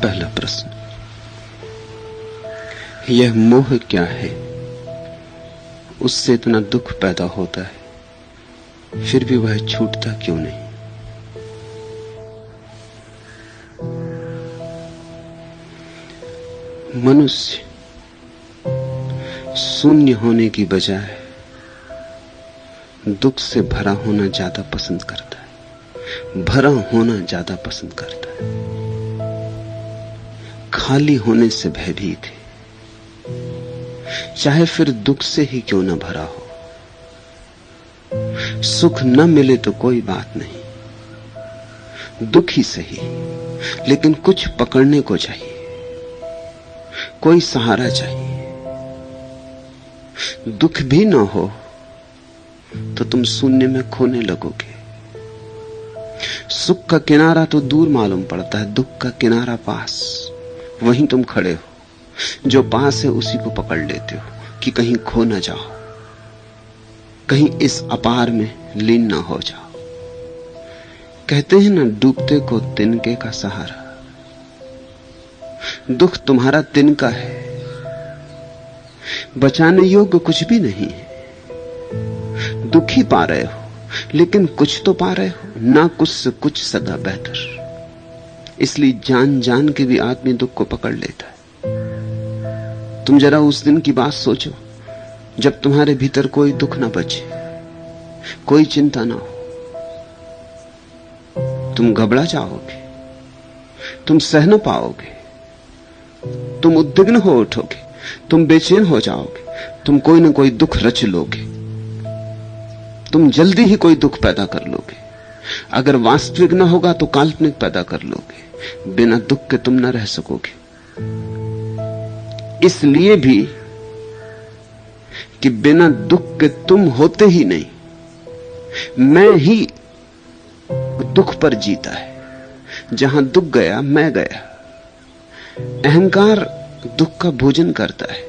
पहला प्रश्न, यह मोह क्या है? उससे इतना दुख पैदा होता है, फिर भी वह छूटता क्यों नहीं? मनुष्य शून्य होने की बजाय दुख से भरा होना ज्यादा पसंद करता है, भरा होना ज्यादा पसंद करता है। खाली होने से भयभीत है, चाहे फिर दुख से ही क्यों न भरा हो। सुख न मिले तो कोई बात नहीं, दुख ही सही, लेकिन कुछ पकड़ने को चाहिए, कोई सहारा चाहिए। दुख भी न हो तो तुम शून्य में खोने लगोगे। सुख का किनारा तो दूर मालूम पड़ता है, दुख का किनारा पास। वहीं तुम खड़े हो, जो पास है उसी को पकड़ लेते हो कि कहीं खो न जाओ, कहीं इस अपार में लीन न हो जाओ। कहते हैं ना, डूबते को तिनके का सहारा। दुख तुम्हारा तिनका है, बचाने योग्य कुछ भी नहीं है। दुख ही पा रहे हो, लेकिन कुछ तो पा रहे हो ना, कुछ से कुछ सदा बेहतर। इसलिए जान जान के भी आदमी दुख को पकड़ लेता है। तुम जरा उस दिन की बात सोचो जब तुम्हारे भीतर कोई दुख ना बचे, कोई चिंता ना हो। तुम घबरा जाओगे, तुम सह न पाओगे, तुम उद्विग्न हो उठोगे, तुम बेचैन हो जाओगे, तुम कोई ना कोई दुख रच लोगे, तुम जल्दी ही कोई दुख पैदा कर लोगे। अगर वास्तविक ना होगा तो काल्पनिक पैदा कर लोगे। बिना दुख के तुम ना रह सकोगे। इसलिए भी कि बिना दुख के तुम होते ही नहीं, मैं ही दुख पर जीता है। जहां दुख गया मैं गया। अहंकार दुख का भोजन करता है।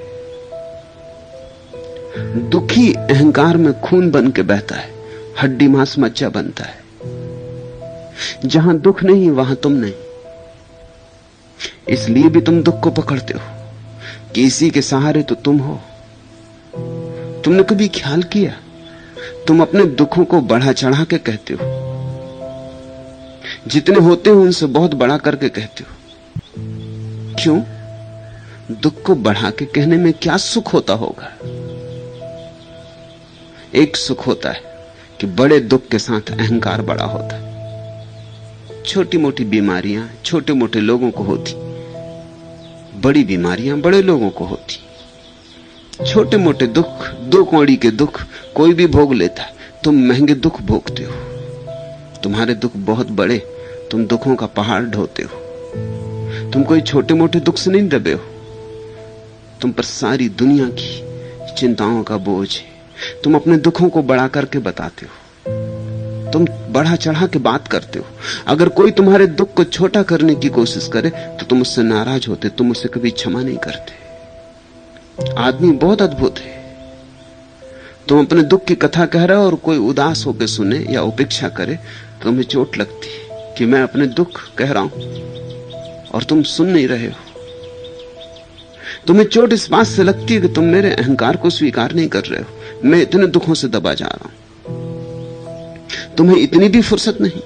दुखी अहंकार में खून बन के बहता है, हड्डी मांस मज्जा बनता है। जहां दुख नहीं वहां तुम नहीं। इसलिए भी तुम दुख को पकड़ते हो कि इसी के सहारे तो तुम हो। तुमने कभी ख्याल किया, तुम अपने दुखों को बढ़ा चढ़ा के कहते हो, जितने होते हो उनसे बहुत बड़ा करके कहते हो। क्यों? दुख को बढ़ा के कहने में क्या सुख होता होगा? एक सुख होता है कि बड़े दुख के साथ अहंकार बड़ा होता है। छोटी मोटी बीमारियां छोटे मोटे लोगों को होती, बड़ी बीमारियां बड़े लोगों को होती। छोटे मोटे दुख, दो कौड़ी के दुख कोई भी भोग लेता है, तुम महंगे दुख भोगते हो। तुम्हारे दुख बहुत बड़े, तुम दुखों का पहाड़ ढोते हो। तुम कोई छोटे मोटे दुख से नहीं दबे हो, तुम पर सारी दुनिया की चिंताओं का बोझ है। तुम अपने दुखों को बढ़ा करके बताते हो, तुम बढ़ा चढ़ा के बात करते हो। अगर कोई तुम्हारे दुख को छोटा करने की कोशिश करे तो तुम उससे नाराज होते, तुम उसे कभी क्षमा नहीं करते। आदमी बहुत अद्भुत है। तुम अपने दुख की कथा कह रहे हो और कोई उदास होकर सुने या उपेक्षा करे तो तुम्हें चोट लगती है कि मैं अपने दुख कह रहा हूं और तुम सुन नहीं रहे हो। तुम्हें चोट इस बात से लगती है कि तुम मेरे अहंकार को स्वीकार नहीं कर रहे हो। मैं इतने दुखों से दबा जा रहा हूं, तुम्हें इतनी भी फुर्सत नहीं।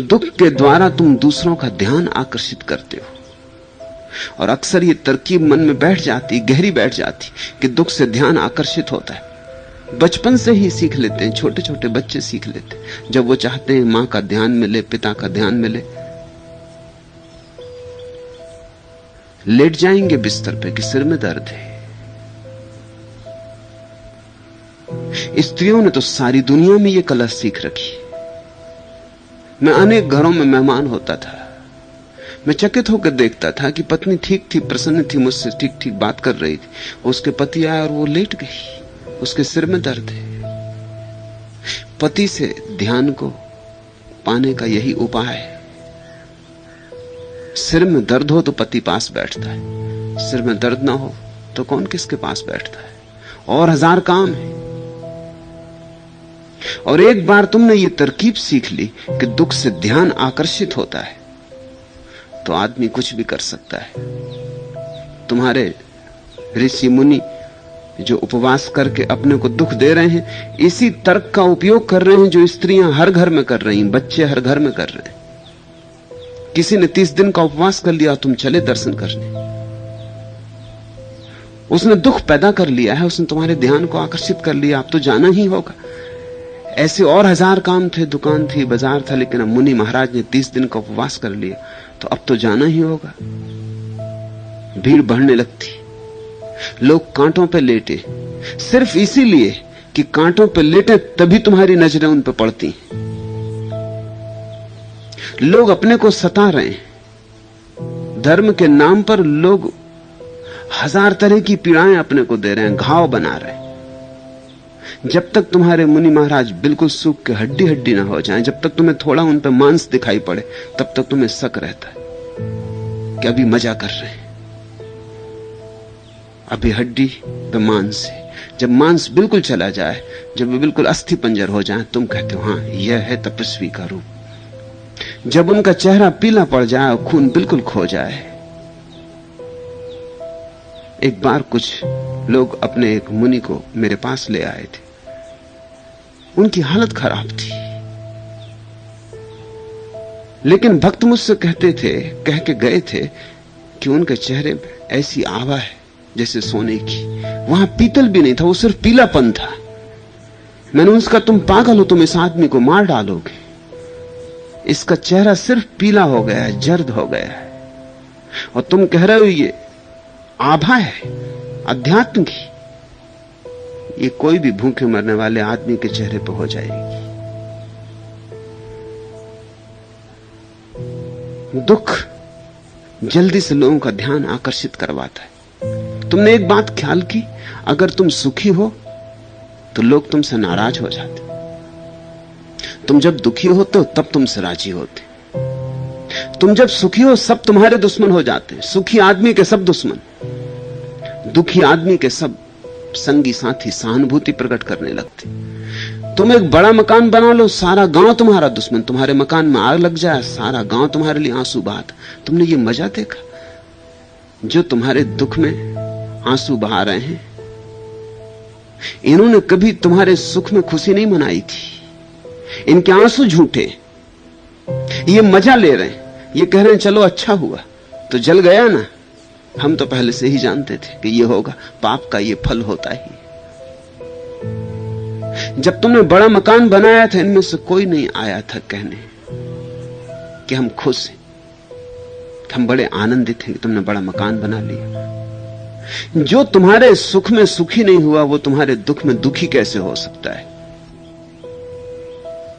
दुख के द्वारा तुम दूसरों का ध्यान आकर्षित करते हो, और अक्सर ये तरकीब मन में बैठ जाती, गहरी बैठ जाती कि दुख से ध्यान आकर्षित होता है। बचपन से ही सीख लेते हैं, छोटे छोटे बच्चे सीख लेते हैं। जब वो चाहते हैं मां का ध्यान मिले, पिता का ध्यान मिले, लेट जाएंगे बिस्तर पे कि सिर में दर्द है। स्त्रियों ने तो सारी दुनिया में ये कला सीख रखी। मैं अनेक घरों में मेहमान होता था, मैं चकित होकर देखता था कि पत्नी ठीक थी, प्रसन्न थी, मुझसे ठीक ठीक बात कर रही थी। उसके पति आए और वो लेट गई, उसके सिर में दर्द है। पति से ध्यान को पाने का यही उपाय है। सिर में दर्द हो तो पति पास बैठता है, सिर में दर्द ना हो तो कौन किसके पास बैठता है। और हजार काम है। और एक बार तुमने ये तरकीब सीख ली कि दुख से ध्यान आकर्षित होता है, तो आदमी कुछ भी कर सकता है। तुम्हारे ऋषि मुनि जो उपवास करके अपने को दुख दे रहे हैं, इसी तर्क का उपयोग कर रहे हैं जो स्त्रियां हर घर में कर रही हैं, बच्चे हर घर में कर रहे हैं। किसी ने 30 दिन का उपवास कर लिया, तुम चले दर्शन करने, उसने दुख पैदा कर लिया है, उसने तुम्हारे ध्यान को आकर्षित कर लिया, अब तो जाना ही होगा। ऐसे और 1000 काम थे, दुकान थी, बाजार था, लेकिन अब मुनि महाराज ने 30 दिन का उपवास कर लिया, तो अब तो जाना ही होगा। भीड़ बढ़ने लगती, लोग कांटों पे लेटे, सिर्फ इसीलिए कि कांटों पे लेटे तभी तुम्हारी नजरें उन पे पड़ती। लोग अपने को सता रहे हैं, धर्म के नाम पर लोग 1000 तरह की पीड़ाएं अपने को दे रहे हैं, घाव बना रहे हैं। जब तक तुम्हारे मुनि महाराज बिल्कुल सूख के हड्डी हड्डी ना हो जाएं, जब तक तुम्हें थोड़ा उन पे मांस दिखाई पड़े, तब तक तुम्हें शक रहता है कि अभी मजा कर रहे हैं, अभी हड्डी पे मांस है। जब मांस बिल्कुल चला जाए, जब वे बिल्कुल अस्थि पंजर हो जाए, तुम कहते हो हाँ यह है तपस्वी का रूप। जब उनका चेहरा पीला पड़ जाए और खून बिल्कुल खो जाए। एक बार कुछ लोग अपने एक मुनि को मेरे पास ले आए थे, उनकी हालत खराब थी, लेकिन भक्त मुझसे कहते थे, कह के गए थे कि उनके चेहरे में ऐसी आभा है जैसे सोने की। वहां पीतल भी नहीं था, वो सिर्फ पीलापन था। मैंने उनसे कहा तुम पागल हो, तुम इस आदमी को मार डालोगे, इसका चेहरा सिर्फ पीला हो गया है, जर्द हो गया है, और तुम कह रहे हो ये आभा है अध्यात्म की। ये कोई भी भूखे मरने वाले आदमी के चेहरे पर हो जाएगी। दुख जल्दी से लोगों का ध्यान आकर्षित करवाता है। तुमने एक बात ख्याल की, अगर तुम सुखी हो तो लोग तुमसे नाराज हो जाते, तुम जब दुखी होते हो तब तुमसे राजी होते, तुम जब सुखी हो सब तुम्हारे दुश्मन हो जाते। सुखी आदमी के सब दुश्मन, दुखी आदमी के सब संगी साथी सहानुभूति प्रकट करने लगते। तुम एक बड़ा मकान बना लो, सारा गांव तुम्हारा दुश्मन, तुम्हारे मकान में आग लग जाए, सारा गांव तुम्हारे लिए आंसू बहाता। तुमने ये मजा देखा? जो तुम्हारे दुख में आंसू बहा रहे हैं, इन्होंने कभी तुम्हारे सुख में खुशी नहीं मनाई थी। इनके आंसू झूठे, ये मजा ले रहे हैं, ये कह रहे हैं चलो अच्छा हुआ, तो जल गया ना। हम तो पहले से ही जानते थे कि ये होगा, पाप का ये फल होता ही। जब तुमने बड़ा मकान बनाया था, इनमें से कोई नहीं आया था कहने कि हम खुश हैं, हम बड़े आनंदित हैं कि तुमने बड़ा मकान बना लिया। जो तुम्हारे सुख में सुखी नहीं हुआ, वो तुम्हारे दुख में दुखी कैसे हो सकता है?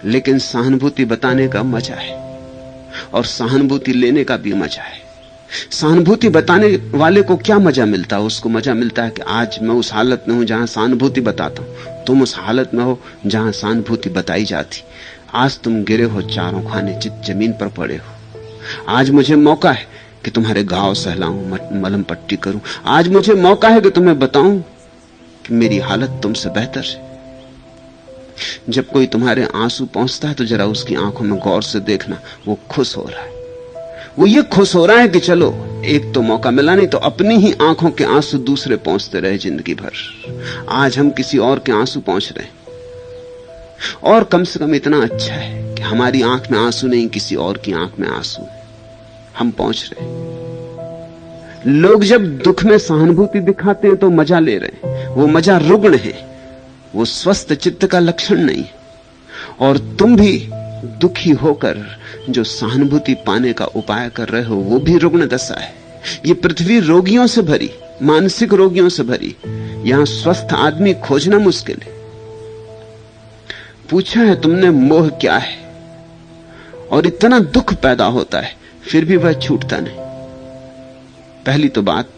लेकिन सहानुभूति बताने का मजा है और सहानुभूति लेने का भी मजा है। सहानुभूति बताने वाले को क्या मजा मिलता है? उसको मजा मिलता है कि आज मैं उस हालत में हूं जहां सहानुभूति बताता हूं, तुम उस हालत में हो जहां सहानुभूति बताई जाती। आज तुम गिरे हो चारों खाने, चित जमीन पर पड़े हो। आज मुझे मौका है कि तुम्हारे घाव सहलाऊं, मलहम पट्टी करूं। आज मुझे मौका है कि तुम्हें बताऊं कि मेरी हालत तुमसे बेहतर है। जब कोई तुम्हारे आंसू पहुंचता है तो जरा उसकी आंखों में गौर से देखना, वो खुश हो रहा है। वो ये खुश हो रहा है कि चलो एक तो मौका मिला, नहीं तो अपनी ही आंखों के आंसू दूसरे पहुंचते रहे जिंदगी भर। आज हम किसी और के आंसू पहुंच रहे हैं, और कम से कम इतना अच्छा है कि हमारी आंख में आंसू नहीं, किसी और की आंख में आंसू है, हम पहुंच रहे हैं। लोग जब दुख में सहानुभूति दिखाते हैं तो मजा ले रहे हैं। वो मजा रुग्ण है, वो स्वस्थ चित्त का लक्षण नहीं। और तुम भी दुखी होकर जो सहानुभूति पाने का उपाय कर रहे हो, वो भी रुग्ण दशा है। ये पृथ्वी रोगियों से भरी, मानसिक रोगियों से भरी, यहां स्वस्थ आदमी खोजना मुश्किल है। पूछा है तुमने मोह क्या है, और इतना दुख पैदा होता है फिर भी वह छूटता नहीं। पहली तो बात,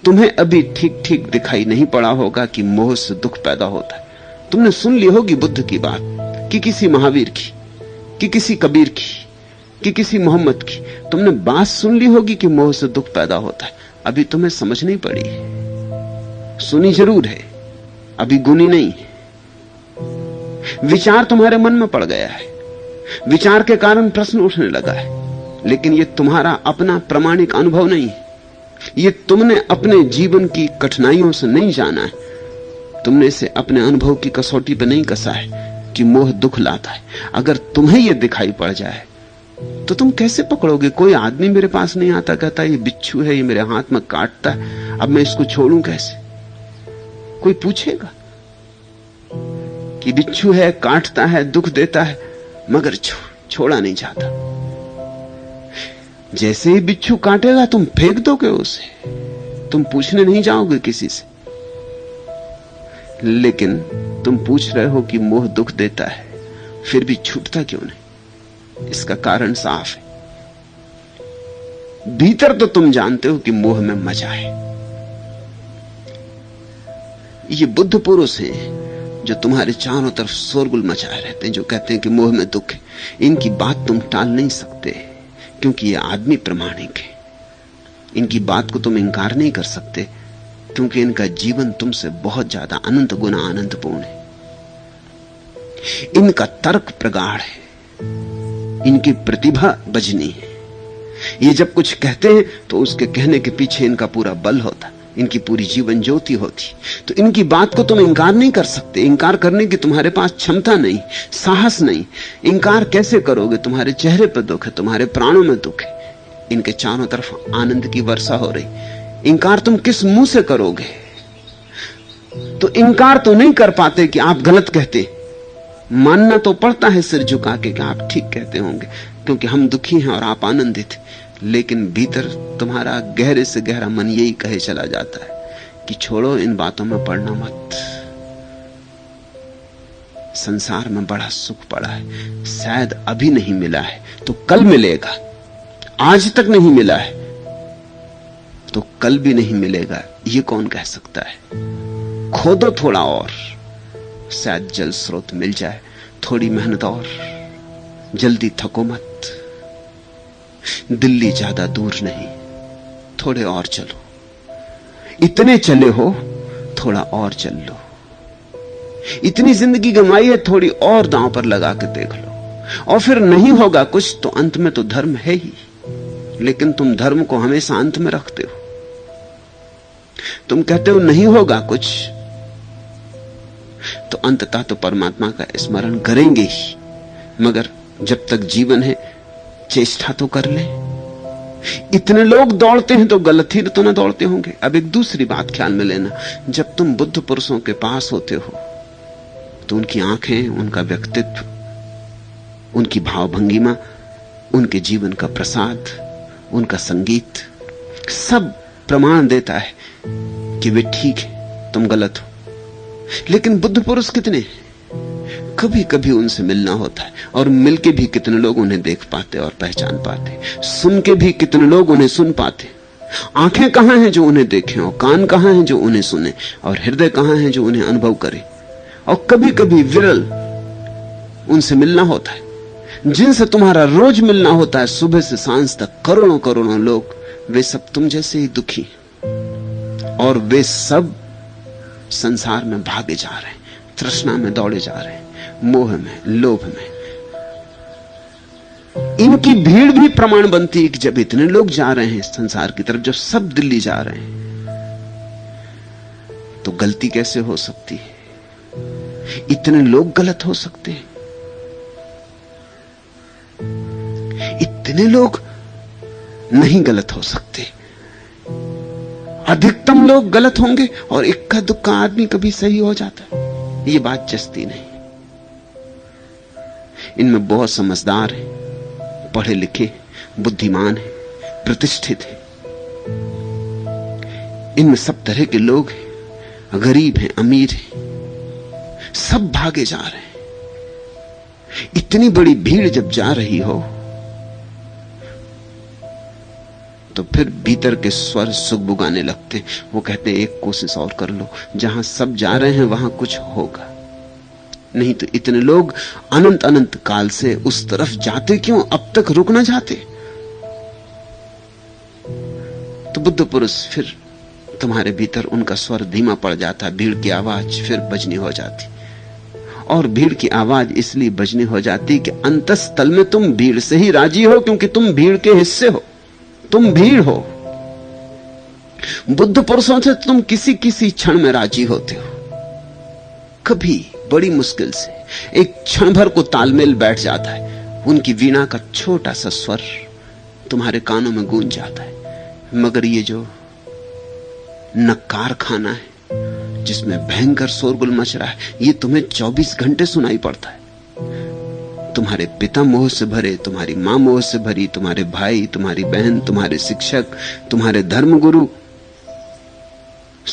तुम्हें अभी ठीक ठीक दिखाई नहीं पड़ा होगा कि मोह से दुख पैदा होता है। तुमने सुन ली होगी बुद्ध की बात, कि किसी महावीर की, कि किसी कबीर की, कि किसी मोहम्मद की। तुमने बात सुन ली होगी कि मोह से दुख पैदा होता है, अभी तुम्हें समझ नहीं पड़ी। सुनी जरूर है, अभी गुनी नहीं है। विचार तुम्हारे मन में पड़ गया है, विचार के कारण प्रश्न उठने लगा है। लेकिन यह तुम्हारा अपना प्रामाणिक अनुभव नहीं है। यह तुमने अपने जीवन की कठिनाइयों से नहीं जाना है, तुमने इसे अपने अनुभव की कसौटी पर नहीं कसा है कि मोह दुख लाता है। अगर तुम्हें यह दिखाई पड़ जाए तो तुम कैसे पकड़ोगे? कोई आदमी मेरे पास नहीं आता, कहता ये बिच्छू है, ये मेरे हाथ में काटता है, अब मैं इसको छोड़ूं कैसे? कोई पूछेगा कि बिच्छू है, काटता है, दुख देता है, मगर छोड़ा नहीं जाता। जैसे ही बिच्छू काटेगा तुम फेंक दोगे उसे, तुम पूछने नहीं जाओगे किसी से। लेकिन तुम पूछ रहे हो कि मोह दुख देता है, फिर भी छूटता क्यों नहीं? इसका कारण साफ है। भीतर तो तुम जानते हो कि मोह में मजा है। ये बुद्ध पुरुष हैं जो तुम्हारे चारों तरफ शोरगुल मचाए रहते हैं, जो कहते हैं कि मोह में दुख है। इनकी बात तुम टाल नहीं सकते, क्योंकि ये आदमी प्रामाणिक है। इनकी बात को तुम इंकार नहीं कर सकते, क्योंकि इनका जीवन तुमसे बहुत ज्यादा अनंत गुना आनंदपूर्ण है। इनका तर्क प्रगाढ़ है, इनकी प्रतिभा बजनी है। ये जब कुछ कहते हैं तो उसके कहने के पीछे इनका पूरा बल होता, इनकी पूरी जीवन ज्योति होती। तो इनकी बात को तुम इंकार नहीं कर सकते। इंकार करने की तुम्हारे पास क्षमता नहीं, साहस नहीं। इंकार कैसे करोगे? तुम्हारे चेहरे पर दुख है, तुम्हारे प्राणों में दुख है, इनके चारों तरफ आनंद की वर्षा हो रही। इंकार तुम किस मुंह से करोगे? तो इंकार तो नहीं कर पाते कि आप गलत कहते, मानना तो पड़ता है सिर झुका के कि आप ठीक कहते होंगे, क्योंकि हम दुखी हैं और आप आनंदित। लेकिन भीतर तुम्हारा गहरे से गहरा मन यही कहे चला जाता है कि छोड़ो, इन बातों में पड़ना मत। संसार में बड़ा सुख पड़ा है, शायद अभी नहीं मिला है तो कल मिलेगा। आज तक नहीं मिला है तो कल भी नहीं मिलेगा, ये कौन कह सकता है? खोदो थोड़ा और, शायद जल स्रोत मिल जाए। थोड़ी मेहनत और, जल्दी थको मत। दिल्ली ज्यादा दूर नहीं, थोड़े और चलो। इतने चले हो, थोड़ा और चल लो। इतनी जिंदगी गंवाई है, थोड़ी और दांव पर लगा के देख लो। और फिर नहीं होगा कुछ तो अंत में तो धर्म है ही, लेकिन तुम धर्म को हमेशा अंत में रखते हो। तुम कहते हो नहीं होगा कुछ, तो अंततः तो परमात्मा का स्मरण करेंगे ही। मगर जब तक जीवन है, चेष्टा तो कर ले। इतने लोग दौड़ते हैं तो गलत ही तो ना दौड़ते होंगे। अब एक दूसरी बात ख्याल में लेना, जब तुम बुद्ध पुरुषों के पास होते हो तो उनकी आंखें, उनका व्यक्तित्व, उनकी भावभंगिमा, उनके जीवन का प्रसाद, उनका संगीत, सब प्रमाण देता है कि वे ठीक है, तुम गलत हो। लेकिन बुद्ध पुरुष कितने? कभी कभी उनसे मिलना होता है, और मिलके भी कितने लोग उन्हें देख पाते और पहचान पाते। सुन के भी कितने लोग उन्हें सुन पाते। आंखें कहां हैं जो उन्हें देखें, और कान कहां हैं जो उन्हें सुने, और हृदय कहां है जो उन्हें अनुभव करे। और कभी कभी विरल उनसे मिलना होता है, जिनसे तुम्हारा रोज मिलना होता है, सुबह से सांझ तक करोड़ों करोड़ों लोग। वे सब तुम जैसे ही दुखी, और वे सब संसार में भागे जा रहे हैं, तृष्णा में दौड़े जा रहे हैं, मोह में, लोभ में। इनकी भीड़ भी प्रमाण बनती है कि जब इतने लोग जा रहे हैं संसार की तरफ, जब सब दिल्ली जा रहे हैं, तो गलती कैसे हो सकती है? इतने लोग गलत हो सकते हैं? इतने लोग नहीं गलत हो सकते। अधिकतम लोग गलत होंगे और इक्का दुक्का आदमी कभी सही हो जाता है। ये बात जचती नहीं। इनमें बहुत समझदार है, पढ़े लिखे, बुद्धिमान है, प्रतिष्ठित है। इनमें सब तरह के लोग हैं, गरीब हैं, अमीर हैं, सब भागे जा रहे हैं। इतनी बड़ी भीड़ जब जा रही हो तो फिर भीतर के स्वर सुगबुगाने लगते। वो कहते हैं एक कोशिश और कर लो, जहां सब जा रहे हैं वहां कुछ होगा। नहीं तो इतने लोग अनंत अनंत काल से उस तरफ जाते क्यों? अब तक रुक ना जाते। तो बुद्ध पुरुष, फिर तुम्हारे भीतर उनका स्वर धीमा पड़ जाता, भीड़ की आवाज फिर बजनी हो जाती, और भीड़ की आवाज इसलिए बजने हो जाती कि अंतस्तल में तुम भीड़ से ही राजी हो, क्योंकि तुम भीड़ के हिस्से हो, तुम भीड़ हो। बुद्ध पुरुषों से तुम किसी किसी क्षण में राजी होते हो, कभी बड़ी मुश्किल से एक क्षण भर को तालमेल बैठ जाता है, उनकी वीणा का छोटा सा स्वर तुम्हारे कानों में गूंज जाता है। मगर ये जो नक्कार खाना है जिसमें भयंकर शोरगुल मच रहा है, ये तुम्हें 24 घंटे सुनाई पड़ता है। तुम्हारे पिता मोह से भरे, तुम्हारी मां मोह से भरी, तुम्हारे भाई, तुम्हारी बहन, तुम्हारे शिक्षक, तुम्हारे धर्मगुरु,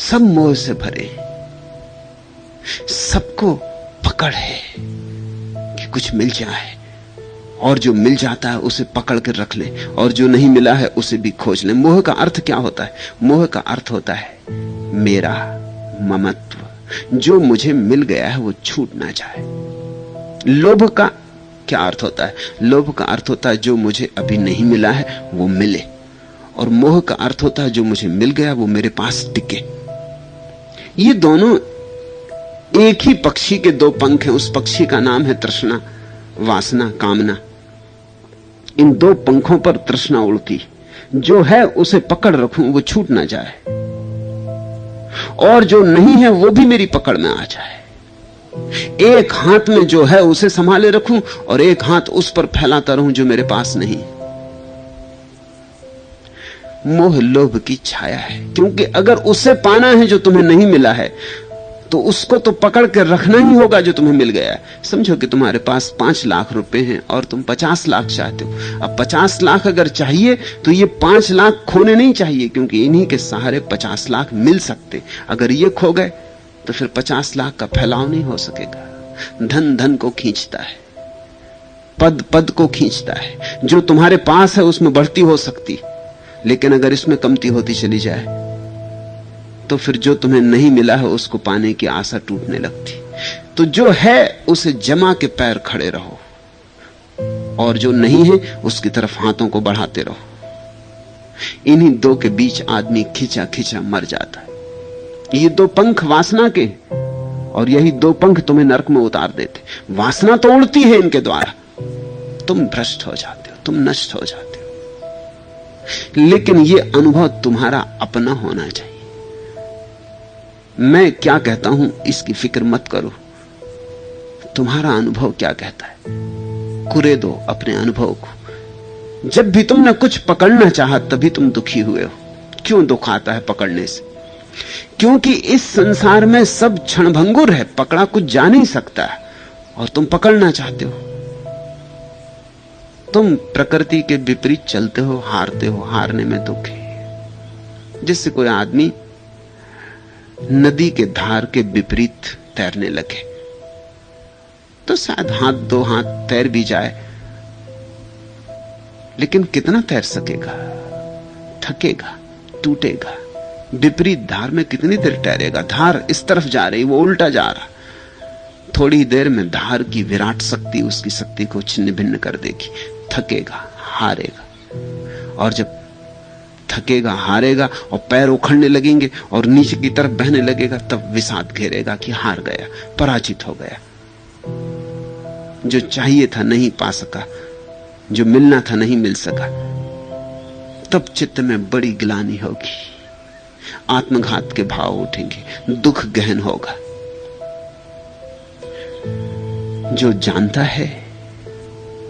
सब मोह से भरे। सबको पकड़ है कि कुछ मिल जाए, और जो मिल जाता है उसे पकड़ कर रख ले, और जो नहीं मिला है उसे भी खोज ले। मोह का अर्थ क्या होता है? मोह का अर्थ होता है मेरा ममत्व, जो मुझे मिल गया है वो छूट ना जाए। लोभ का क्या अर्थ होता है? लोभ का अर्थ होता है जो मुझे अभी नहीं मिला है वो मिले, और मोह का अर्थ होता है जो मुझे मिल गया वो मेरे पास टिके। ये दोनों एक ही पक्षी के दो पंख हैं। उस पक्षी का नाम है तृष्णा, वासना, कामना। इन दो पंखों पर तृष्णा उड़ती, जो है उसे पकड़ रखूं वो छूट ना जाए, और जो नहीं है वो भी मेरी पकड़ में आ जाए। एक हाथ में जो है उसे संभाले रखूं, और एक हाथ उस पर फैलाता रहूं जो मेरे पास नहीं। मोह लोभ की छाया है, क्योंकि अगर उसे पाना है जो तुम्हें नहीं मिला है, तो उसको तो पकड़ कर रखना ही होगा जो तुम्हें मिल गया है। समझो कि तुम्हारे पास 5 लाख रुपए हैं और तुम 50 लाख चाहते हो। अब 50 लाख अगर चाहिए तो ये 5 लाख खोने नहीं चाहिए, क्योंकि इन्हीं के सहारे 50 लाख मिल सकते। अगर ये खो गए तो फिर 50 लाख का फैलाव नहीं हो सकेगा। धन धन को खींचता है, पद पद को खींचता है। जो तुम्हारे पास है उसमें बढ़ती हो सकती, लेकिन अगर इसमें कमती होती चली जाए तो फिर जो तुम्हें नहीं मिला है उसको पाने की आशा टूटने लगती। तो जो है उसे जमा के पैर खड़े रहो, और जो नहीं है उसकी तरफ हाथों को बढ़ाते रहो। इन्हीं दो के बीच आदमी खिंचा खिंचा मर जाता है। ये दो पंख वासना के, और यही दो पंख तुम्हें नरक में उतार देते। वासना तो उड़ती है इनके द्वारा, तुम भ्रष्ट हो जाते हो, तुम नष्ट हो जाते हो। लेकिन यह अनुभव तुम्हारा अपना होना चाहिए। मैं क्या कहता हूं इसकी फिक्र मत करो, तुम्हारा अनुभव क्या कहता है कुरे दो अपने अनुभव को। जब भी तुमने कुछ पकड़ना चाहा तभी तुम दुखी हुए हो। क्यों दुख आता है पकड़ने से? क्योंकि इस संसार में सब क्षणभंगुर है, पकड़ा कुछ जा नहीं सकता, और तुम पकड़ना चाहते हो। तुम प्रकृति के विपरीत चलते हो, हारते हो, हारने में दुख है। जिससे कोई आदमी नदी के धार के विपरीत तैरने लगे तो शायद दो हाथ तैर भी जाए, लेकिन कितना तैर सकेगा? थकेगा, टूटेगा। विपरीत धार में कितनी देर तैरेगा? धार इस तरफ जा रही, वो उल्टा जा रहा। थोड़ी देर में धार की विराट शक्ति उसकी शक्ति को छिन्न भिन्न कर देगी। थकेगा, हारेगा, और जब थकेगा, हारेगा और पैर उखड़ने लगेंगे और नीचे की तरफ बहने लगेगा, तब विषाद घेरेगा कि हार गया, पराजित हो गया। जो चाहिए था नहीं पा सका, जो मिलना था नहीं मिल सका, तब चित्त में बड़ी ग्लानि होगी, आत्मघात के भाव उठेंगे, दुख गहन होगा। जो जानता है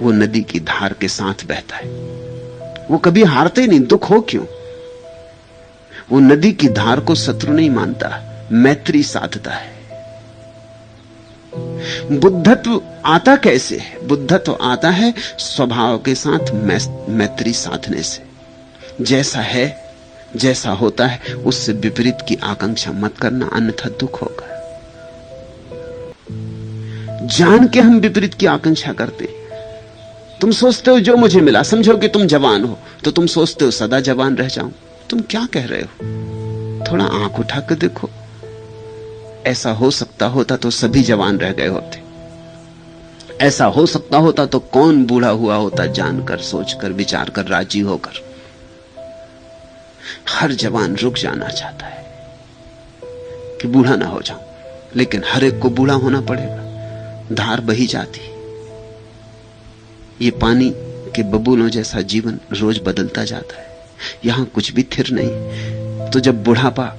वो नदी की धार के साथ बहता है, वो कभी हारते नहीं। दुख हो क्यों? वो नदी की धार को शत्रु नहीं मानता, मैत्री साधता है। बुद्धत्व आता कैसे है? बुद्धत्व आता है स्वभाव के साथ मैत्री साधने से। जैसा है, जैसा होता है, उससे विपरीत की आकांक्षा मत करना, अन्यथा दुख होगा। जान के हम विपरीत की आकांक्षा करते। तुम सोचते हो जो मुझे मिला, समझो कि तुम जवान हो, तो तुम सोचते हो सदा जवान रह जाऊं। तुम क्या कह रहे हो? थोड़ा आंख उठा कर देखो। ऐसा हो सकता होता तो सभी जवान रह गए होते। ऐसा हो सकता होता तो कौन बूढ़ा हुआ होता, जानकर, सोचकर, विचार कर, राजी होकर। हर जवान रुक जाना चाहता है कि बूढ़ा ना हो जाऊं, लेकिन हर एक को बूढ़ा होना पड़ेगा। धार बही जाती। ये पानी के बबूलों जैसा जीवन रोज बदलता जाता है, यहां कुछ भी स्थिर नहीं। तो जब बुढ़ापा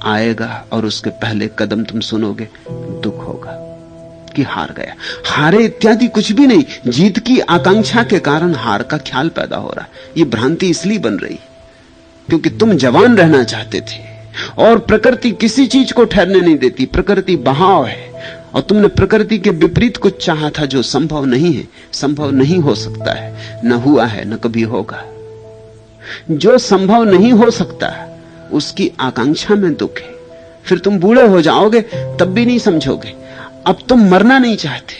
आएगा और उसके पहले कदम तुम सुनोगे, दुख होगा कि हार गया। हारे इत्यादि कुछ भी नहीं, जीत की आकांक्षा के कारण हार का ख्याल पैदा हो रहा है। ये भ्रांति इसलिए बन रही क्योंकि तुम जवान रहना चाहते थे और प्रकृति किसी चीज को ठहरने नहीं देती। प्रकृति बहाव है और तुमने प्रकृति के विपरीत कुछ चाहा था जो संभव नहीं है, संभव नहीं हो सकता है, न हुआ है न कभी होगा। जो संभव नहीं हो सकता उसकी आकांक्षा में दुख है। फिर तुम बूढ़े हो जाओगे तब भी नहीं समझोगे। अब तुम मरना नहीं चाहते,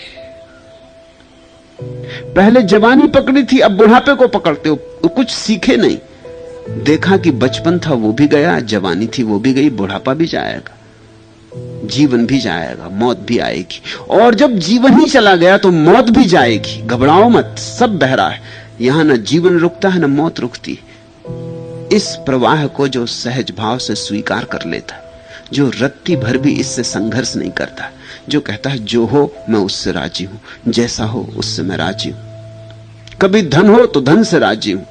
पहले जवानी पकड़ी थी, अब बुढ़ापे को पकड़ते हो। कुछ सीखे नहीं, देखा कि बचपन था वो भी गया, जवानी थी वो भी गई, बुढ़ापा भी जाएगा, जीवन भी जाएगा, मौत भी आएगी। और जब जीवन ही चला गया तो मौत भी जाएगी। घबराओ मत, सब बह रहा है। यहां न जीवन रुकता है न मौत रुकती। इस प्रवाह को जो सहज भाव से स्वीकार कर लेता, जो रत्ती भर भी इससे संघर्ष नहीं करता, जो कहता है जो हो मैं उससे राजी हूं, जैसा हो उससे मैं राजी हूं। कभी धन हो तो धन से राजी हूं,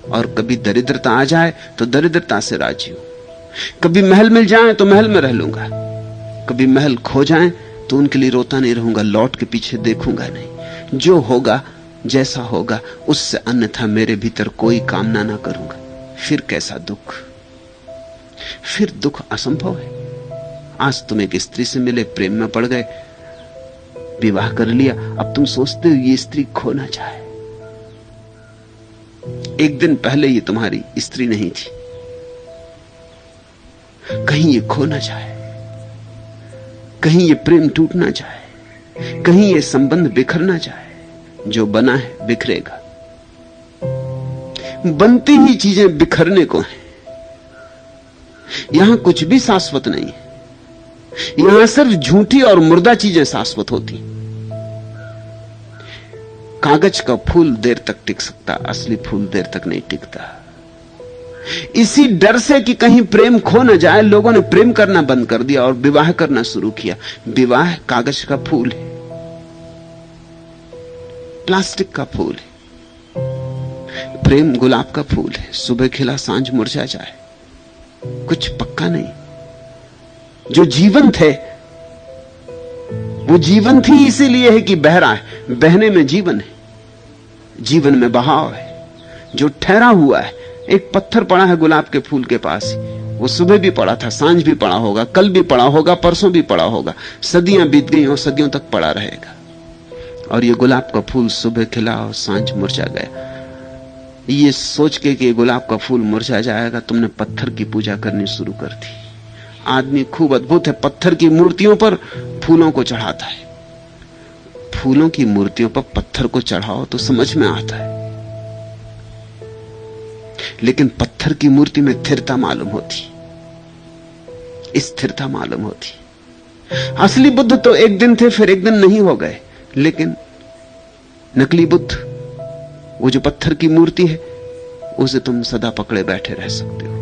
और कभी दरिद्रता आ जाए तो दरिद्रता से राजी हूं। कभी महल मिल जाए तो महल में रह लूंगा, कभी महल खो जाए तो उनके लिए रोता नहीं रहूंगा, लौट के पीछे देखूंगा नहीं। जो होगा जैसा होगा उससे अन्यथा मेरे भीतर कोई कामना ना करूंगा। फिर कैसा दुख, फिर दुख असंभव है। आज तुम एक स्त्री से मिले, प्रेम में पड़ गए, विवाह कर लिया, अब तुम सोचते हो ये स्त्री खो ना जाए। एक दिन पहले ये तुम्हारी स्त्री नहीं थी, कहीं ये खो ना जाए, कहीं ये प्रेम टूट ना जाए, कहीं ये संबंध बिखर ना जाए। जो बना है बिखरेगा, बनती ही चीजें बिखरने को हैं। यहां कुछ भी शाश्वत नहीं है, यहां सिर्फ झूठी और मुर्दा चीजें शाश्वत होती। कागज का फूल देर तक टिक सकता, असली फूल देर तक नहीं टिकता। इसी डर से कि कहीं प्रेम खो न जाए, लोगों ने प्रेम करना बंद कर दिया और विवाह करना शुरू किया। विवाह कागज का फूल है, प्लास्टिक का फूल है। प्रेम गुलाब का फूल है, सुबह खिला सांझ मुरझा जाए, कुछ पक्का नहीं। जो जीवंत है वो जीवंत ही इसीलिए है कि बह रहा है, बहने में जीवन है, जीवन में बहाव है। जो ठहरा हुआ है, एक पत्थर पड़ा है गुलाब के फूल के पास ही, वो सुबह भी पड़ा था, सांझ भी पड़ा होगा, कल भी पड़ा होगा, परसों भी पड़ा होगा, सदियां बीत गई और सदियों तक पड़ा रहेगा। और ये गुलाब का फूल सुबह खिला और सांझ मुरझा गया। ये सोच के कि गुलाब का फूल मुरझा जाएगा, तुमने पत्थर की पूजा करनी शुरू कर दी। आदमी खूब अद्भुत है, पत्थर की मूर्तियों पर फूलों को चढ़ाता है। फूलों की मूर्तियों पर पत्थर को चढ़ाओ तो समझ में आता है, लेकिन पत्थर की मूर्ति में स्थिरता मालूम होती, स्थिरता मालूम होती। असली बुद्ध तो एक दिन थे फिर एक दिन नहीं हो गए, लेकिन नकली बुद्ध, वो जो पत्थर की मूर्ति है, उसे तुम सदा पकड़े बैठे रह सकते हो।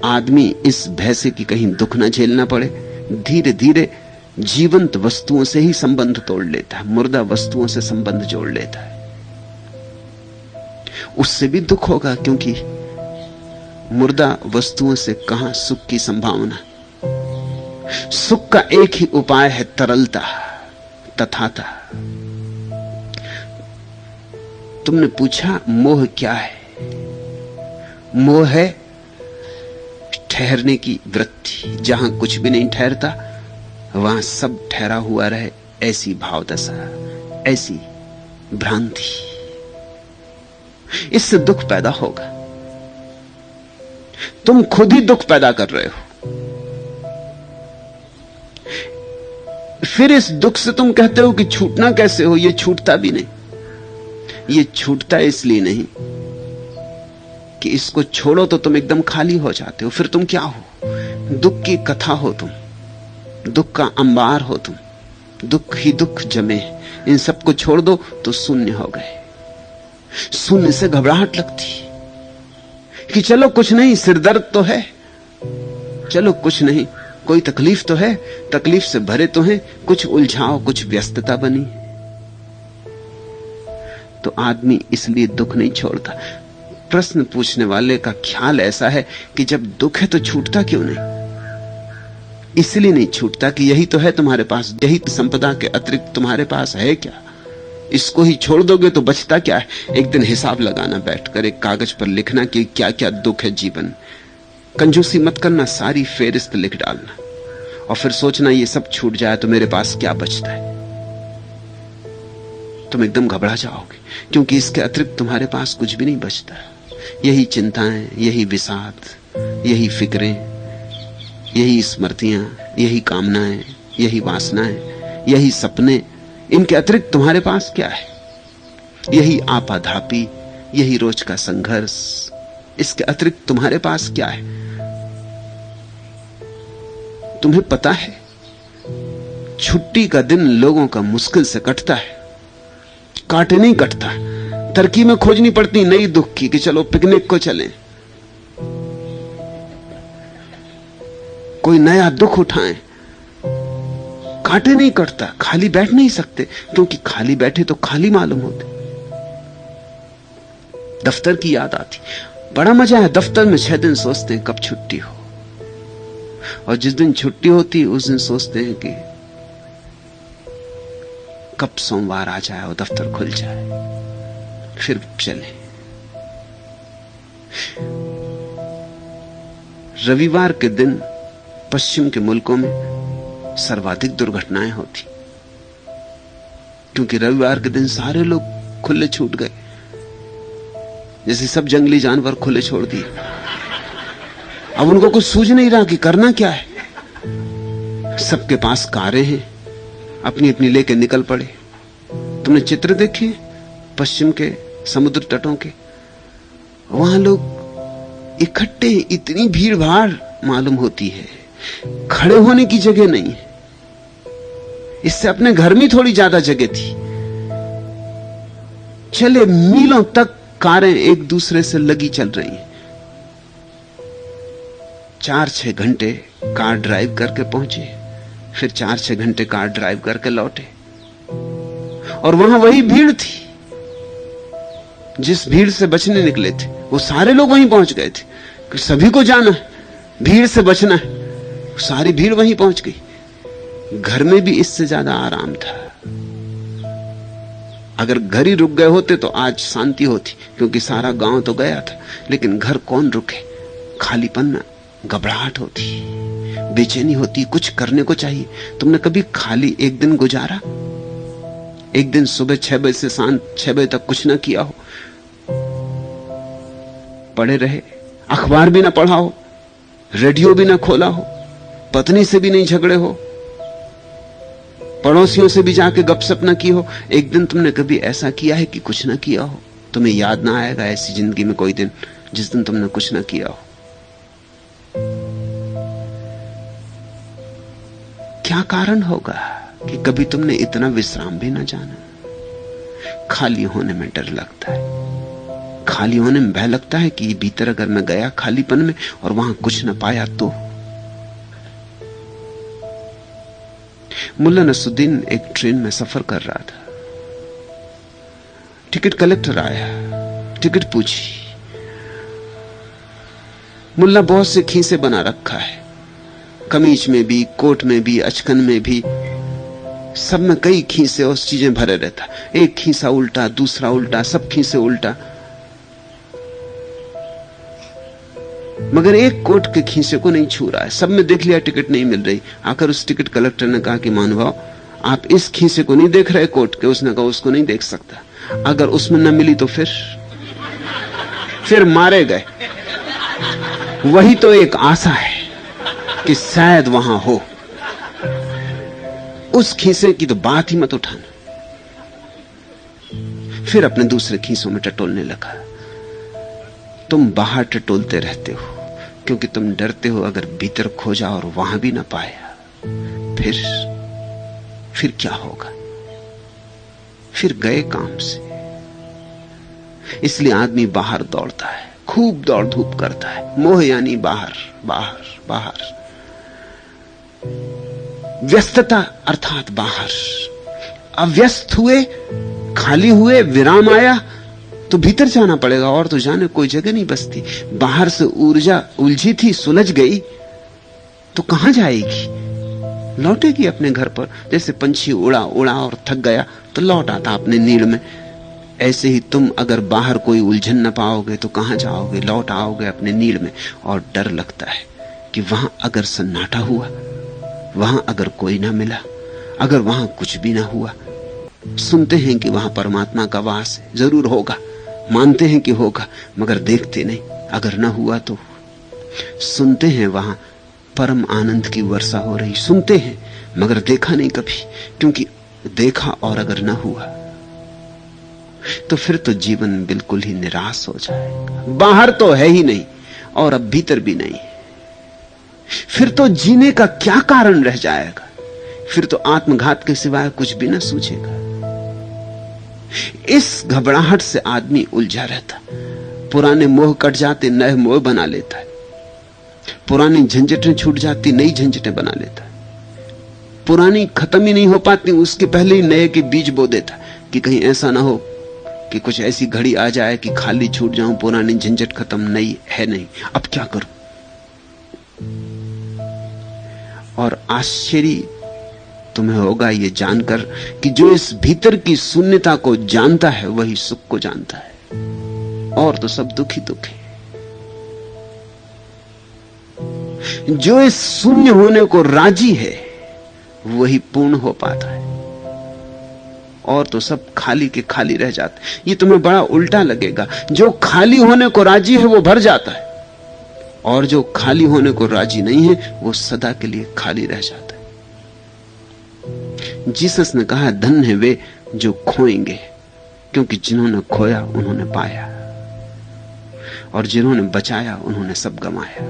आदमी इस भय से कि कहीं दुख ना झेलना पड़े, धीरे धीरे जीवंत वस्तुओं से ही संबंध तोड़ लेता है, मुर्दा वस्तुओं से संबंध जोड़ लेता है। उससे भी दुख होगा, क्योंकि मुर्दा वस्तुओं से कहां सुख की संभावना। सुख का एक ही उपाय है, तरलता, तथाता। तुमने पूछा मोह क्या है? मोह है ठहरने की वृत्ति। जहां कुछ भी नहीं ठहरता वहां सब ठहरा हुआ रहे, ऐसी भावदशा, ऐसी भ्रांति। इससे दुख पैदा होगा। तुम खुद ही दुख पैदा कर रहे हो। फिर इस दुख से तुम कहते हो कि छूटना कैसे हो? यह छूटता भी नहीं। यह छूटता इसलिए नहीं कि इसको छोड़ो तो तुम एकदम खाली हो जाते हो। फिर तुम क्या हो? दुख की कथा हो तुम, दुख का अंबार हो तुम, दुख ही दुख जमे। इन सबको छोड़ दो तो शून्य हो गए। शून्य से घबराहट लगती कि चलो कुछ नहीं, सिरदर्द तो है, चलो कुछ नहीं, कोई तकलीफ तो है, तकलीफ से भरे तो हैं, कुछ उलझाव, कुछ व्यस्तता बनी। तो आदमी इसलिए दुख नहीं छोड़ता। प्रश्न पूछने वाले का ख्याल ऐसा है कि जब दुख है तो छूटता क्यों नहीं? इसलिए नहीं छूटता कि यही तो है तुम्हारे पास, यही संपदा के अतिरिक्त तुम्हारे पास है क्या? इसको ही छोड़ दोगे तो बचता क्या है? एक दिन हिसाब लगाना, बैठकर एक कागज पर लिखना कि क्या क्या दुख है जीवन। कंजूसी मत करना, सारी फेरिस्त लिख डालना और फिर सोचना ये सब छूट जाए तो मेरे पास क्या बचता है। तुम एकदम घबरा जाओगे, क्योंकि इसके अतिरिक्त तुम्हारे पास कुछ भी नहीं बचता। यही चिंताएं, यही विषाद, यही फिक्रें, यही स्मृतियां, यही कामनाएं, यही वासनाएं, यही सपने, इनके अतिरिक्त तुम्हारे पास क्या है? यही आपाधापी, यही रोज का संघर्ष, इसके अतिरिक्त तुम्हारे पास क्या है? तुम्हें पता है छुट्टी का दिन लोगों का मुश्किल से कटता है, काटे नहीं कटता। तरकीबें खोजनी पड़ती नई दुख की कि चलो पिकनिक को चलें, कोई नया दुख उठाएं। काटे नहीं कटता, खाली बैठ नहीं सकते, क्योंकि खाली बैठे तो खाली मालूम होते। दफ्तर की याद आती, बड़ा मजा है दफ्तर में। 6 दिन सोचते हैं कब छुट्टी हो, और जिस दिन छुट्टी होती उस दिन सोचते हैं कि कब सोमवार आ जाए और दफ्तर खुल जाए, फिर चले। रविवार के दिन पश्चिम के मुल्कों में सर्वाधिक दुर्घटनाएं होती, क्योंकि रविवार के दिन सारे लोग खुले छूट गए, जैसे सब जंगली जानवर खुले छोड़ दिए। अब उनको कुछ सूझ नहीं रहा कि करना क्या है। सबके पास कारें हैं, अपनी अपनी लेके निकल पड़े। तुमने चित्र देखे पश्चिम के समुद्र तटों के? वहां लोग इकट्ठे, इतनी भीड़ भाड़ मालूम होती है, खड़े होने की जगह नहीं है। इससे अपने घर में थोड़ी ज्यादा जगह थी। चले मीलों तक कारें एक दूसरे से लगी चल रही हैं। 4-6 घंटे कार ड्राइव करके पहुंचे, फिर 4-6 घंटे कार ड्राइव करके लौटे, और वहां वही भीड़ थी। जिस भीड़ से बचने निकले थे वो सारे लोग वहीं पहुंच गए थे, कि सभी को जाना है, भीड़ से बचना है। सारी भीड़ वहीं पहुंच गई। घर में भी इससे ज्यादा आराम था। अगर घर ही रुक गए होते तो आज शांति होती, क्योंकि सारा गांव तो गया था। लेकिन घर कौन रुके? खालीपन, घबराहट होती, बेचैनी होती, कुछ करने को चाहिए। तुमने कभी खाली एक दिन गुजारा? एक दिन सुबह 6 बजे से शाम 6 बजे तक कुछ ना किया हो, पड़े रहे, अखबार भी ना पढ़ा हो, रेडियो भी ना खोला हो, पत्नी से भी नहीं झगड़े हो, पड़ोसियों से भी जाके गपशप ना की हो? एक दिन तुमने कभी ऐसा किया है कि कुछ ना किया हो? तुम्हें याद ना आएगा ऐसी जिंदगी में कोई दिन जिस दिन तुमने कुछ ना किया हो। क्या कारण होगा कि कभी तुमने इतना विश्राम भी ना जाना? खाली होने में डर लगता है, खाली होने में भय लगता है कि भीतर अगर मैं गया खालीपन में और वहां कुछ ना पाया तो। मुल्ला नसरुद्दीन एक ट्रेन में सफर कर रहा था। टिकट कलेक्टर आया, टिकट पूछी। मुल्ला बहुत से खीसे बना रखा है, कमीज में भी, कोट में भी, अचकन में भी, सब में कई खीसे और चीजें भरे रहता। एक खीसा उल्टा, दूसरा उल्टा, सब खीसे उल्टा, मगर एक कोट के खीसे को नहीं छू रहा है। सब में देख लिया, टिकट नहीं मिल रही। आकर उस टिकट कलेक्टर ने कहा कि महानुभाव, आप इस खीसे को नहीं देख रहे कोट के? उसने कहा उसको नहीं देख सकता, अगर उसमें न मिली तो फिर मारे गए। वही तो एक आशा है कि शायद वहां हो। उस खीसे की तो बात ही मत उठाना। फिर अपने दूसरे खीसों में टटोलने लगा। तुम बाहर टटोलते रहते हो क्योंकि तुम डरते हो अगर भीतर खोजा और वहां भी ना पाया, फिर क्या होगा? फिर गए काम से। इसलिए आदमी बाहर दौड़ता है, खूब दौड़ धूप करता है। मोह यानी बाहर बाहर बाहर। व्यस्तता अर्थात बाहर। अव्यस्त हुए, खाली हुए, विराम आया तो भीतर जाना पड़ेगा, और तो जाने कोई जगह नहीं बचती। बाहर से ऊर्जा उलझी थी, सुलझ गई तो कहां जाएगी? लौटेगी अपने घर पर। जैसे पंछी उड़ा उड़ा और थक गया तो लौट आता अपने नीड़ में, ऐसे ही तुम अगर बाहर कोई उलझन न पाओगे तो कहां जाओगे? लौट आओगे अपने नीड़ में। और डर लगता है कि वहां अगर सन्नाटा हुआ, वहां अगर कोई ना मिला, अगर वहां कुछ भी ना हुआ। सुनते हैं कि वहां परमात्मा का वास है, जरूर होगा, मानते हैं कि होगा, मगर देखते नहीं। अगर ना हुआ तो सुनते हैं वहां परम आनंद की वर्षा हो रही, सुनते हैं मगर देखा नहीं कभी, क्योंकि देखा और अगर ना हुआ तो फिर तो जीवन बिल्कुल ही निराश हो जाएगा। बाहर तो है ही नहीं और अब भीतर भी नहीं, फिर तो जीने का क्या कारण रह जाएगा? फिर तो आत्मघात के सिवाय कुछ भी ना सूझेगा। इस घबराहट से आदमी उलझा रहता। पुराने मोह कट जाते, नए मोह बना लेता है। पुरानी झंझटें छूट जाती, नई झंझटें बना लेता है। पुरानी खत्म ही नहीं हो पाती, उसके पहले ही नए के बीज बो देता कि कहीं ऐसा ना हो कि कुछ ऐसी घड़ी आ जाए कि खाली छूट जाऊं, पुरानी झंझट खत्म, नई है नहीं, अब क्या करूं? और आश्चर्य तुम्हें होगा ये जानकर कि जो इस भीतर की शून्यता को जानता है वही सुख को जानता है, और तो सब दुख ही दुख है। जो इस शून्य होने को राजी है वही पूर्ण हो पाता है, और तो सब खाली के खाली रह जाते। ये तुम्हें बड़ा उल्टा लगेगा। जो खाली होने को राजी है वो भर जाता है, और जो खाली होने को राजी नहीं है वो सदा के लिए खाली रह जाता है। जीसस ने कहा, धन्य है वे जो खोएंगे, क्योंकि जिन्होंने खोया उन्होंने पाया, और जिन्होंने बचाया उन्होंने सब गंवाया।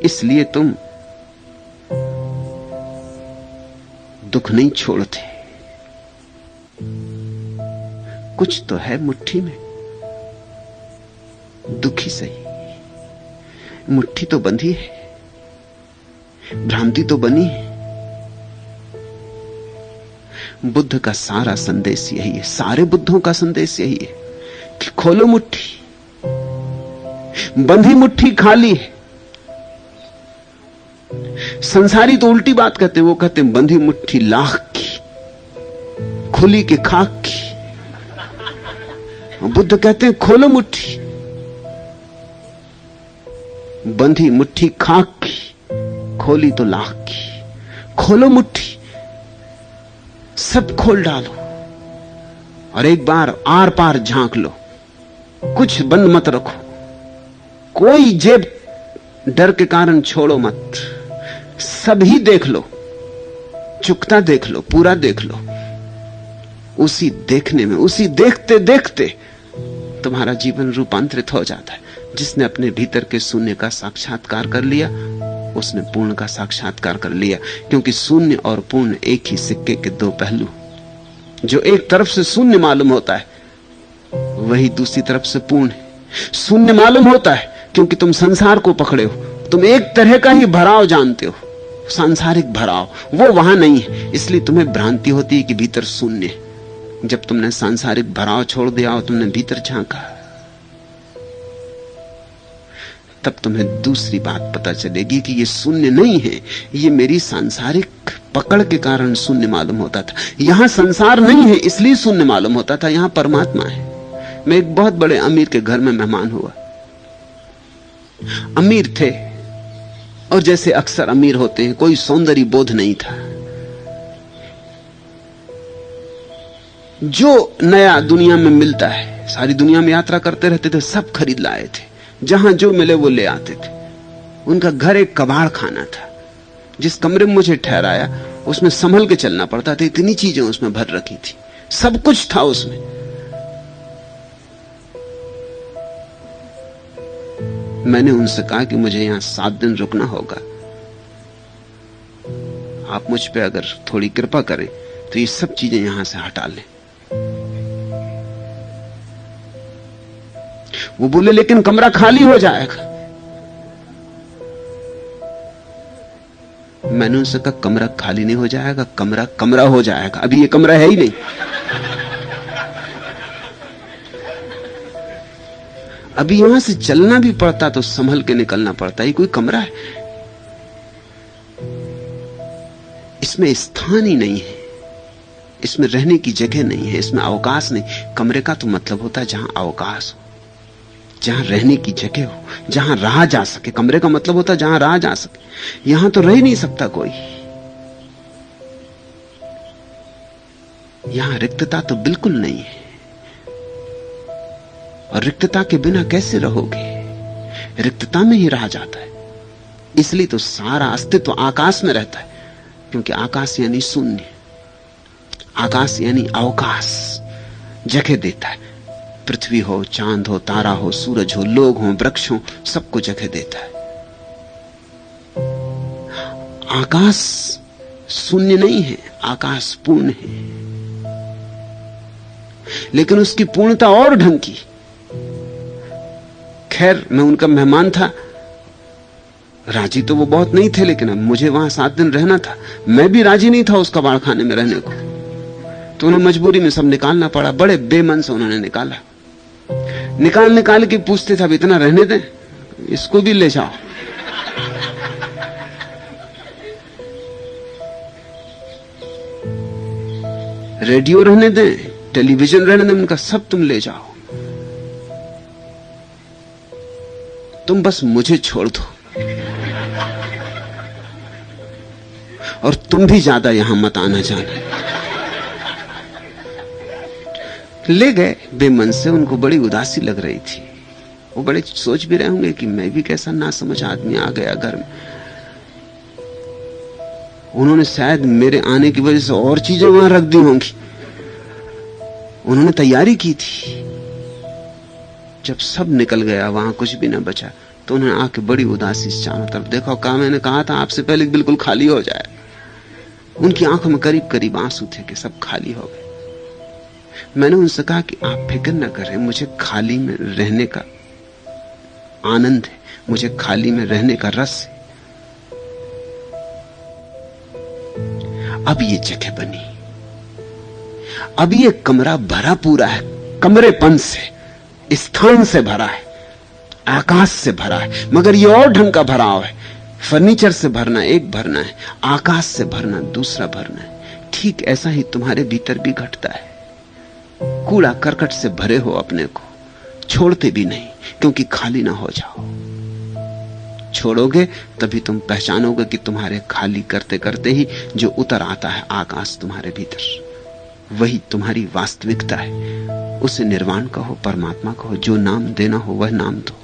इसलिए तुम दुख नहीं छोड़ते। कुछ तो है मुट्ठी में, दुखी सही, मुट्ठी तो बंधी है, भ्रांति तो बनी है। बुद्ध का सारा संदेश यही है, सारे बुद्धों का संदेश यही है कि खोलो मुट्ठी। बंधी मुट्ठी खाली है। संसारी तो उल्टी बात कहते हैं, वो कहते हैं बंधी मुट्ठी लाख की, खुली के खाक की। बुद्ध कहते हैं खोलो मुट्ठी। बंधी मुट्ठी खाक की, खोली तो लाख की। खोलो मुट्ठी, सब खोल डालो और एक बार आर पार झांक लो। कुछ बंद मत रखो, कोई जेब डर के कारण छोड़ो मत। सब ही देख लो, चुकता देख लो, पूरा देख लो। उसी देखने में, उसी देखते देखते तुम्हारा जीवन रूपांतरित हो जाता है। जिसने अपने भीतर के शून्य का साक्षात्कार कर लिया उसने पूर्ण का साक्षात्कार कर लिया, क्योंकि शून्य और पूर्ण एक ही सिक्के के दो पहलू। जो एक तरफ से शून्य मालूम होता है वही दूसरी तरफ से पूर्ण है। शून्य मालूम होता है क्योंकि तुम संसार को पकड़े हो, तुम एक तरह का ही भराव जानते हो, सांसारिक भराव, वो वहां नहीं है, इसलिए तुम्हें भ्रांति होती है कि भीतर शून्य है। जब तुमने सांसारिक भराव छोड़ दिया और तुमने भीतर झांका, तब तुम्हें दूसरी बात पता चलेगी कि ये शून्य नहीं है, ये मेरी सांसारिक पकड़ के कारण शून्य मालूम होता था। यहां संसार नहीं है इसलिए शून्य मालूम होता था, यहां परमात्मा है। मैं एक बहुत बड़े अमीर के घर में मेहमान हुआ। अमीर थे और जैसे अक्सर अमीर होते हैं, कोई सौंदर्य बोध नहीं था। जो नया दुनिया में मिलता है, सारी दुनिया में यात्रा करते रहते थे, सब खरीद लाए थे, जहां जो मिले वो ले आते थे। उनका घर एक कबाड़ खाना था। जिस कमरे में मुझे ठहराया उसमें संभल के चलना पड़ता था, इतनी चीजें उसमें भर रखी थी, सब कुछ था उसमें। मैंने उनसे कहा कि मुझे यहां 7 दिन रुकना होगा, आप मुझ पे अगर थोड़ी कृपा करें तो ये सब चीजें यहां से हटा लें। वो बोले लेकिन कमरा खाली हो जाएगा। मैंने उनसे कहा कमरा खाली नहीं हो जाएगा, कमरा कमरा हो जाएगा, अभी ये कमरा है ही नहीं। अभी यहां से चलना भी पड़ता तो संभल के निकलना पड़ता, ये कोई कमरा है? इसमें स्थान ही नहीं है, इसमें रहने की जगह नहीं है, इसमें अवकाश नहीं। कमरे का तो मतलब होता है जहां अवकाश हो, जहां रहने की जगह हो, जहां रहा जा सके। कमरे का मतलब होता है जहां रहा जा सके। यहां तो रह ही नहीं सकता कोई, यहां रिक्तता तो बिल्कुल नहीं है। और रिक्तता के बिना कैसे रहोगे? रिक्तता में ही रहा जाता है। इसलिए तो सारा अस्तित्व आकाश में रहता है, क्योंकि आकाश यानी शून्य, आकाश यानी अवकाश, जगह देता है। पृथ्वी हो, चांद हो, तारा हो, सूरज हो, लोग हो, वृक्ष हो, सबको जगह देता है। आकाश शून्य नहीं है, आकाश पूर्ण है, लेकिन उसकी पूर्णता और ढंग की। खैर, मैं उनका मेहमान था, राजी तो वो बहुत नहीं थे, लेकिन अब मुझे वहां 7 दिन रहना था। मैं भी राजी नहीं था उस कबाड़ खाने में रहने को, तो उन्हें मजबूरी में सब निकालना पड़ा। बड़े बेमन से उन्होंने निकाला। निकाल के पूछते थे अब इतना रहने दें, इसको भी ले जाओ। रेडियो रहने दें, टेलीविजन रहने दें, उनका सब तुम ले जाओ, तुम बस मुझे छोड़ दो, और तुम भी ज्यादा यहां मत आना जाना। ले गए बेमन से। उनको बड़ी उदासी लग रही थी, वो बड़े सोच भी रहे होंगे कि मैं भी कैसा नासमझ आदमी आ गया घर में। उन्होंने शायद मेरे आने की वजह से और चीजें वहां रख दी होंगी, उन्होंने तैयारी की थी। जब सब निकल गया, वहां कुछ भी ना बचा, तो उन्होंने आके बड़ी उदासी से चारों तरफ देखा। कहा मैंने कहा था आपसे पहले बिल्कुल खाली हो जाए। उनकी आंखों में करीब करीब आंसू थे कि सब खाली हो गए। मैंने उनसे कहा कि आप फिक्र न करें, मुझे खाली में रहने का आनंद है, मुझे खाली में रहने का रस है। अब ये जगह बनी, अब ये कमरा भरा पूरा है, कमरेपन से, स्थान से भरा है, आकाश से भरा है, मगर ये और ढंग का भराव है। फर्नीचर से भरना एक भरना है, आकाश से भरना दूसरा भरना है। ठीक ऐसा ही तुम्हारे भीतर भी घटता है। कूड़ा करकट से भरे हो अपने को, छोड़ते भी नहीं, क्योंकि खाली ना हो जाओ। छोड़ोगे तभी तुम पहचानोगे कि तुम्हारे खाली करते करते ही जो उतर आता है आकाश तुम्हारे भीतर, वही तुम्हारी वास्तविकता है। उसे निर्वाण कहो, परमात्मा कहो, जो नाम देना हो वह नाम दो।